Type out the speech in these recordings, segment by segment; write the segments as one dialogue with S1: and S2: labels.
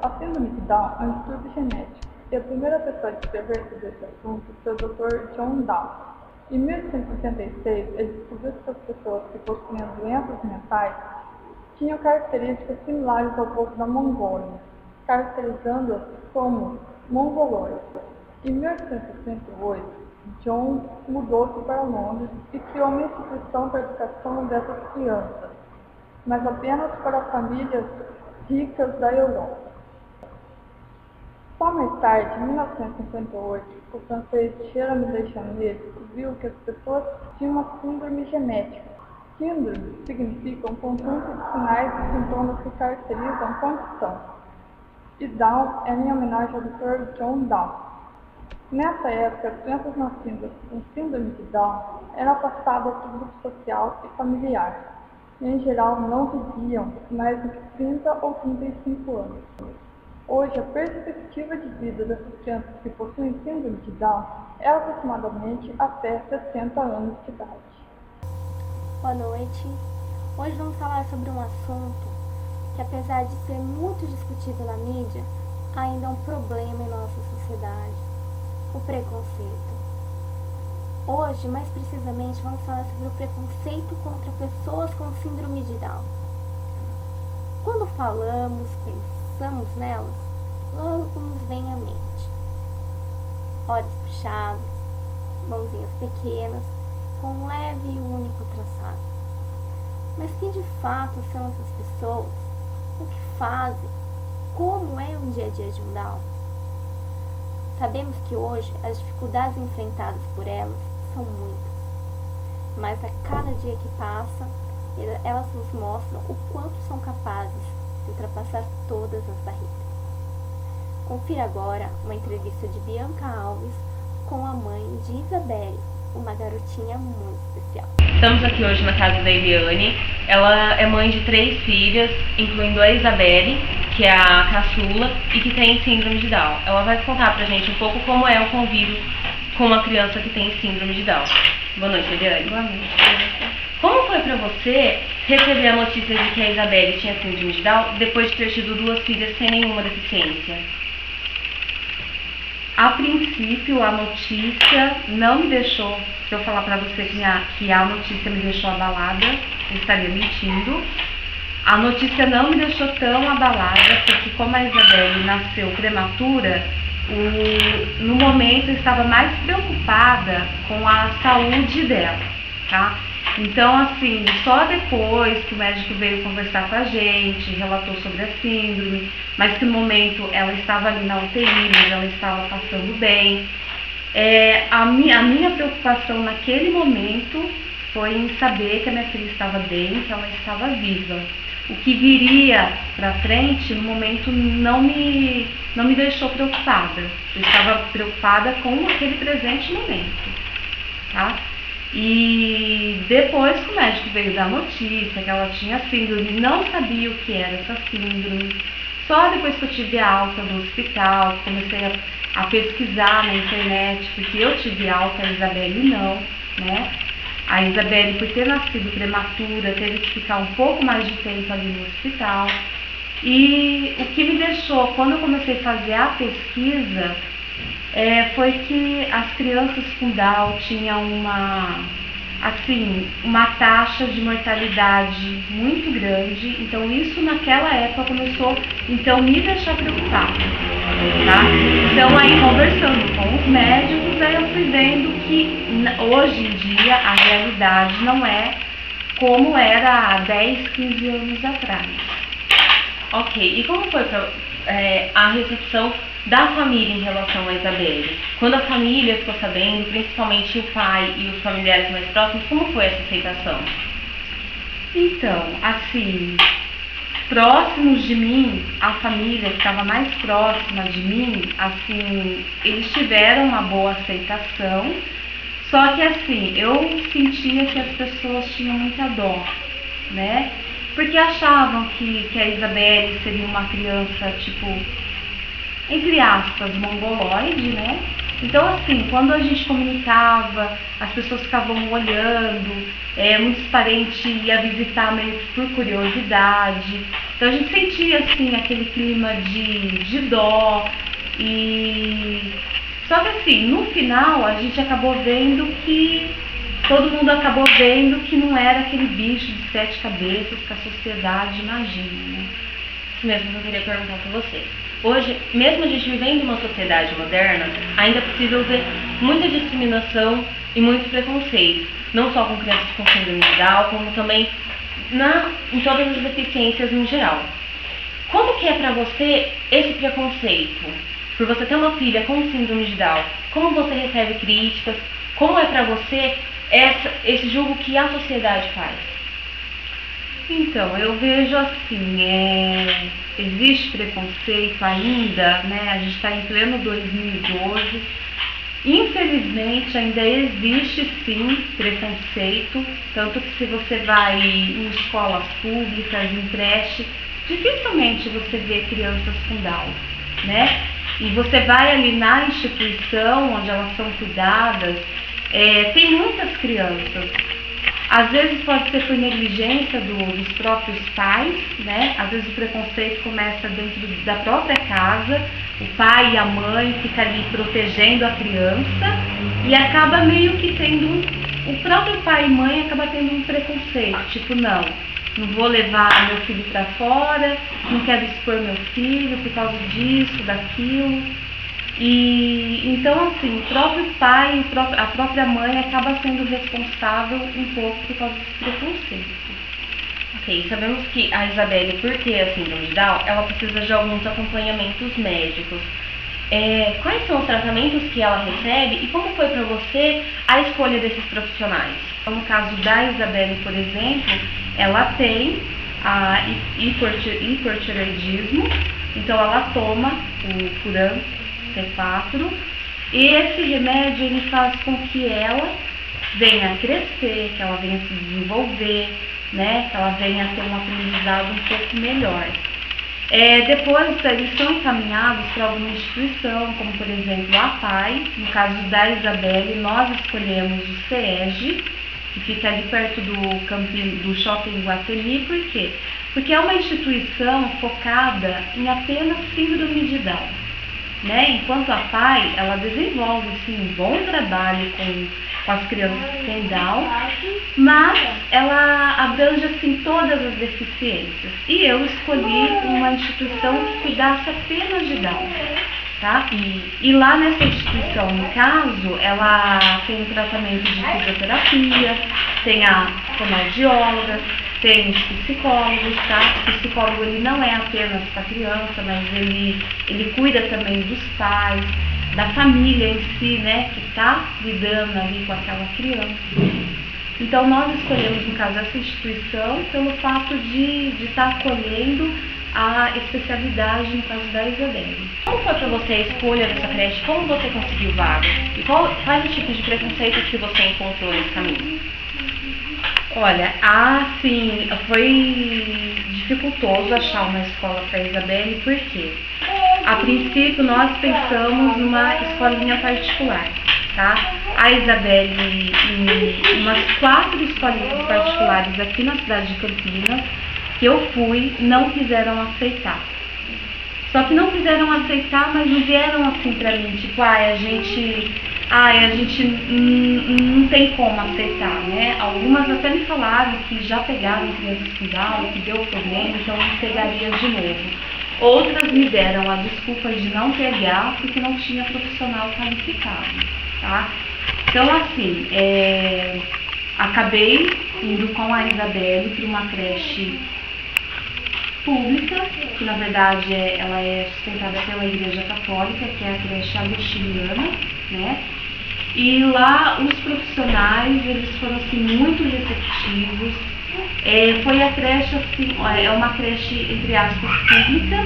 S1: A síndrome de Down é um distúrbio genético, e a primeira pessoa a escrever sobre esse assunto foi o Dr. John Down. Em 1866, ele descobriu que as pessoas que possuíam doenças mentais tinham características similares ao povo da Mongólia, caracterizando-as como mongoloides. Em 1868, John mudou-se para Londres e criou uma instituição para a educação dessas crianças, mas apenas para famílias ricas da Europa. Só mais tarde, em 1958, o francês Jerome Deschanel viu que as pessoas tinham uma síndrome genética. Síndrome significa um conjunto de sinais e sintomas que caracterizam a condição. E Down é em homenagem ao Dr. John Down. Nessa época, as crianças nascidas com síndrome de Down eram afastadas do grupo social e familiar, e em geral não viviam mais do que 30 ou 35 anos. Hoje, a perspectiva de vida dessas crianças que possuem síndrome de Down é aproximadamente até 60 anos de idade.
S2: Boa noite. Hoje vamos falar sobre um assunto que, apesar de ser muito discutido na mídia, ainda é um problema em nossa sociedade: o preconceito. Hoje, mais precisamente, vamos falar sobre o preconceito contra pessoas com síndrome de Down. Quando falamos, pensamos nelas, logo nos vem à mente olhos puxados, mãozinhas pequenas, com um leve e único traçado. Mas quem de fato são essas pessoas? O que fazem? Como é um dia a dia de um Down? Sabemos que hoje as dificuldades enfrentadas por elas são muitas, mas a cada dia que passa, elas nos mostram o quanto são capazes de ultrapassar todas as barreiras. Confira agora uma entrevista de Bianca Alves com a mãe de Isabelle, uma garotinha muito especial.
S3: Estamos aqui hoje na casa da Eliane. Ela é mãe de 3 filhas, incluindo a Isabelle, que é a caçula e que tem síndrome de Down. Ela vai contar pra gente um pouco como é o convívio com uma criança que tem síndrome de Down. Boa noite, Eliane.
S2: Boa noite.
S3: Como foi pra você receber a notícia de que a Isabelle tinha síndrome de Down depois de ter tido 2 filhas sem nenhuma deficiência? A princípio, a notícia não me deixou, se eu falar pra você que a notícia me deixou abalada, eu estaria mentindo. A notícia não me deixou tão abalada, porque como a Isabelle nasceu prematura, no momento eu estava mais preocupada com a saúde dela, tá? Então, assim, só depois que o médico veio conversar com a gente, relatou sobre a síndrome, mas que no momento ela estava ali na UTI, mas ela estava passando bem. A minha preocupação naquele momento foi em saber que a minha filha estava bem, que ela estava viva. O que viria para frente, no momento, não me deixou preocupada. Eu estava preocupada com aquele presente momento, tá? E depois que o médico veio dar notícia que ela tinha síndrome, não sabia o que era essa síndrome. Só depois que eu tive alta no hospital, comecei a pesquisar na internet, porque eu tive alta, a Isabelle não, né? A Isabelle, por ter nascido prematura, teve que ficar um pouco mais de tempo ali no hospital. E o que me deixou, quando eu comecei a fazer a pesquisa, foi que as crianças com Down tinham uma taxa de mortalidade muito grande. Então isso naquela época começou a me deixar preocupada, tá? Então aí, conversando com os médicos, aí eu fui vendo que hoje em dia a realidade não é como era há 10, 15 anos atrás. Ok, e como foi a recepção da família em relação a Isabelle? Quando a família ficou sabendo, principalmente o pai e os familiares mais próximos, como foi essa aceitação?
S1: Então, assim, próximos de mim, a família que estava mais próxima de mim, assim, eles tiveram uma boa aceitação, só que assim, eu sentia que as pessoas tinham muita dó, né? Porque achavam que a Isabelle seria uma criança, tipo, entre aspas, mongoloide, né? Então, assim, quando a gente comunicava, as pessoas ficavam olhando, muitos parentes iam visitar meio que por curiosidade.
S3: Então a gente sentia assim aquele clima de dó. Só que assim, no final a gente acabou vendo que todo mundo acabou vendo que não era aquele bicho de 7 cabeças que a sociedade imagina, né?
S4: Isso mesmo que eu queria perguntar para você. Hoje, mesmo a gente vivendo uma sociedade moderna, ainda é possível ver muita discriminação e muito preconceito, não só com crianças com síndrome de Down, como também em todas as deficiências no geral. Como que é para você esse preconceito? Por você ter uma filha com síndrome de Down, como você recebe críticas? Como é para você esse julgo que a sociedade faz?
S3: Então, eu vejo assim, existe preconceito ainda, né? A gente está em pleno 2012. Infelizmente, ainda existe sim preconceito, tanto que se você vai em escolas públicas, em creche, dificilmente você vê crianças com Down, né? E você vai ali na instituição onde elas são cuidadas, tem muitas crianças. Às vezes pode ser por negligência dos próprios pais, né? Às vezes o preconceito começa dentro da própria casa, o pai e a mãe ficam ali protegendo a criança e acaba meio que tendo o próprio pai e mãe acaba tendo um preconceito, tipo, não vou levar meu filho para fora, não quero expor meu filho por causa disso, daquilo. E então assim, o próprio pai, a própria mãe acaba sendo responsável um pouco por causa desse preconceito.
S4: Ok, sabemos que a Isabelle, por ter a síndrome de Down, ela precisa de alguns acompanhamentos médicos. Quais são os tratamentos que ela recebe e como foi para você a escolha desses profissionais?
S3: No caso da Isabelle, por exemplo, ela tem a hipertireoidismo, então ela toma o Furan C4 e esse remédio ele faz com que ela venha a crescer, que ela venha a se desenvolver, né, que ela venha a ter um aprendizado um pouco melhor. Depois eles são encaminhados para alguma instituição, como por exemplo a PAI. No caso da Isabelle, nós escolhemos o CEG, que fica ali perto do Shopping Guatemi. Por quê? Porque é uma instituição focada em apenas síndrome de Down, né? Enquanto a PAI, ela desenvolve sim, um bom trabalho com as crianças que têm Down, mas ela abrange assim, todas as deficiências. E eu escolhi uma instituição que cuidasse apenas de Down. Tá? E lá nessa instituição, no caso, ela tem o tratamento de fisioterapia, tem a fonoaudióloga, tem os psicólogos, tá? O psicólogo ele não é apenas para a criança, mas ele cuida também dos pais, da família em si, né, que está lidando ali com aquela criança. Então nós escolhemos, no caso, essa instituição pelo fato de estar acolhendo a especialidade, no caso da Isabelle.
S4: Como foi para você a escolha dessa creche? Como você conseguiu vaga? E quais os tipos de preconceitos que você encontrou nesse caminho?
S3: Olha, assim, foi dificultoso achar uma escola para a Isabelle, porque a princípio nós pensamos numa escolinha particular, tá? A Isabelle, em umas 4 escolinhas particulares aqui na cidade de Campinas, que eu fui, não quiseram aceitar. Só que não quiseram aceitar, mas não vieram assim pra mim, tipo, a gente não tem como aceitar, né? Algumas até me falaram que já pegaram crianças com Down, que deu problema, então não pegaria de novo. Outras me deram a desculpa de não pegar porque não tinha profissional qualificado, tá? Então, assim, acabei indo com a Isabelle para uma creche pública, que na verdade ela é sustentada pela Igreja Católica, que é a creche agostiniana, né? E lá os profissionais, eles foram assim muito receptivos. Foi a creche assim, é uma creche entre aspas pública,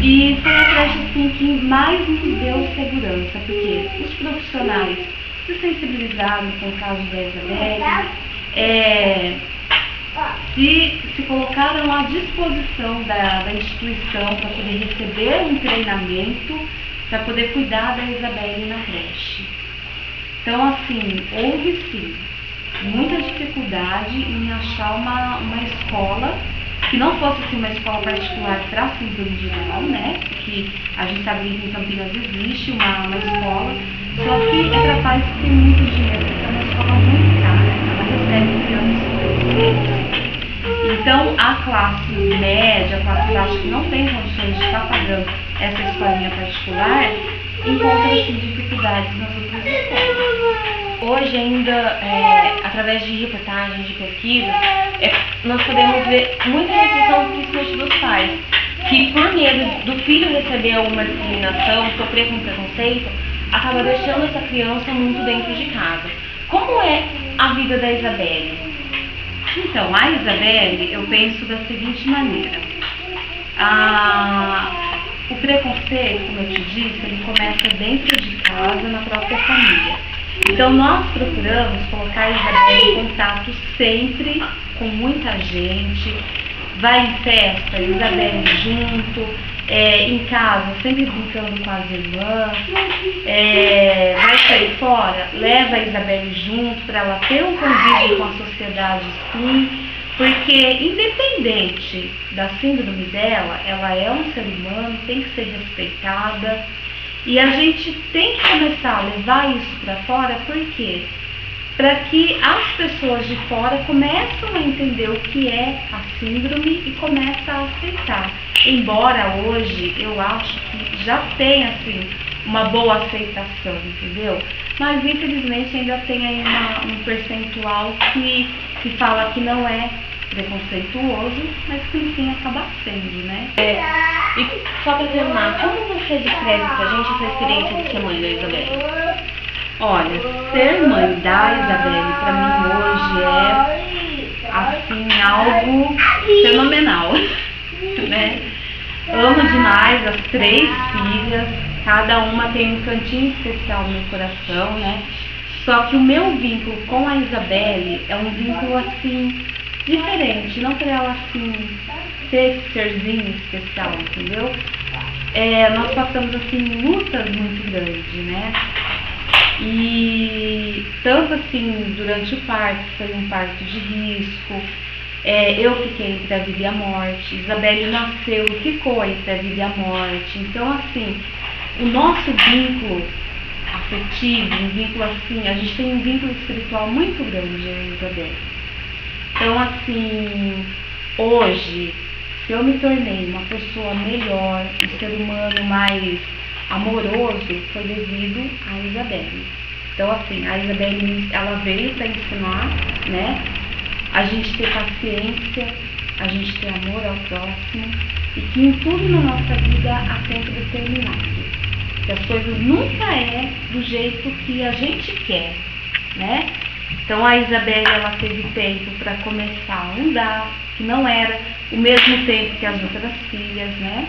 S3: e foi a creche assim que mais nos deu segurança, porque os profissionais se sensibilizaram com o caso da Isabelle, se colocaram à disposição da instituição para poder receber um treinamento, para poder cuidar da Isabelle na creche. Então, assim, houve sim muita dificuldade em achar uma escola que não fosse assim, uma escola particular para síndrome de Down, né? Que a gente sabe que em Campinas existe uma escola, só que é para pais que têm muito dinheiro, porque é uma escola muito cara, ela recebe crianças. Então, a classe média, a classe baixa que não tem condições de estar pagando essa escolinha particular, encontra assim, dificuldades nas outras escolas. Hoje ainda, através de reportagens, de pesquisas, nós podemos ver muita restrição, principalmente dos pais, que por medo do filho receber alguma discriminação, sofrer com preconceito, acaba deixando essa criança muito dentro de casa. Como é a vida da Isabelle? Então, a Isabelle, eu penso da seguinte maneira. O preconceito, como eu te disse, ele começa dentro de casa, na própria família. Então, nós procuramos colocar a Isabelle em contato sempre com muita gente, vai em festa, Isabelle junto, em casa, sempre brincando com as irmãs, vai sair fora, leva a Isabelle junto para ela ter um convívio com a sociedade, sim, porque independente da síndrome dela, ela é um ser humano, tem que ser respeitada. E a gente tem que começar a levar isso para fora, por quê? Para que as pessoas de fora começam a entender o que é a síndrome e começam a aceitar. Embora hoje eu acho que já tem assim, uma boa aceitação, entendeu? Mas infelizmente ainda tem aí um percentual que fala que não é preconceituoso, mas que enfim acaba sendo, né?
S4: E só para terminar, como você descreve pra gente essa experiência de ser mãe da Isabelle?
S3: Olha, ser mãe da Isabelle pra mim hoje é assim algo fenomenal, né? Amo demais as 3 filhas, cada uma tem um cantinho especial no meu coração, né? Só que o meu vínculo com a Isabelle é um vínculo assim diferente, não por ela assim ser esse serzinho especial, entendeu? Nós passamos assim lutas muito grandes, né? E tanto assim durante o parto, foi um parto de risco, eu fiquei entre a vida e a morte, Isabelle nasceu e ficou entre a vida e a morte. Então assim, o nosso vínculo afetivo, um vínculo assim, a gente tem um vínculo espiritual muito grande, eu e Isabelle. Então assim, hoje, se eu me tornei uma pessoa melhor, um ser humano mais amoroso, foi devido à Isabelle. Então assim, a Isabelle, ela veio para ensinar, né? A gente ter paciência, a gente ter amor ao próximo e que em tudo na nossa vida há tempo determinado. Que as coisas nunca é do jeito que a gente quer, né? Então a Isabelle, ela teve tempo para começar a andar, que não era o mesmo tempo que as outras filhas, né?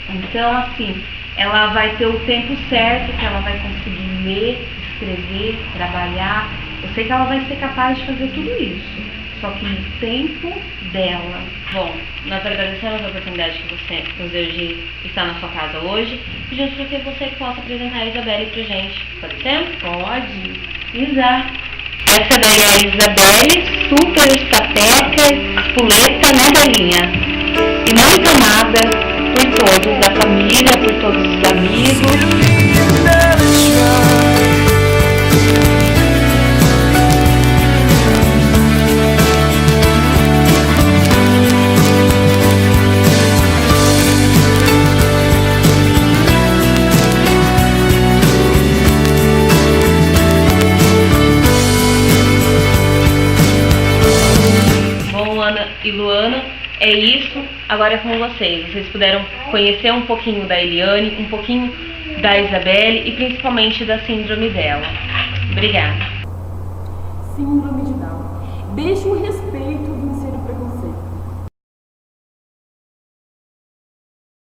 S3: Então assim, ela vai ter o tempo certo que ela vai conseguir ler, escrever, trabalhar. Eu sei que ela vai ser capaz de fazer tudo isso, só que no tempo dela.
S4: Bom, nós agradecemos a oportunidade que você nos deu de estar na sua casa hoje, pedimos para que você possa apresentar a Isabelle pra gente. Pode ser?
S3: Pode. Exato.
S4: Essa daí é a Isabelle, super estapeca, espoleta, né, Belinha? E muito amada por todos da família, por todos os amigos. E Luana, é isso, agora é com vocês. Vocês puderam conhecer um pouquinho da Eliane, um pouquinho da Isabelle e principalmente da síndrome dela. Obrigada.
S5: Síndrome de Down. Deixe o respeito vencer o preconceito.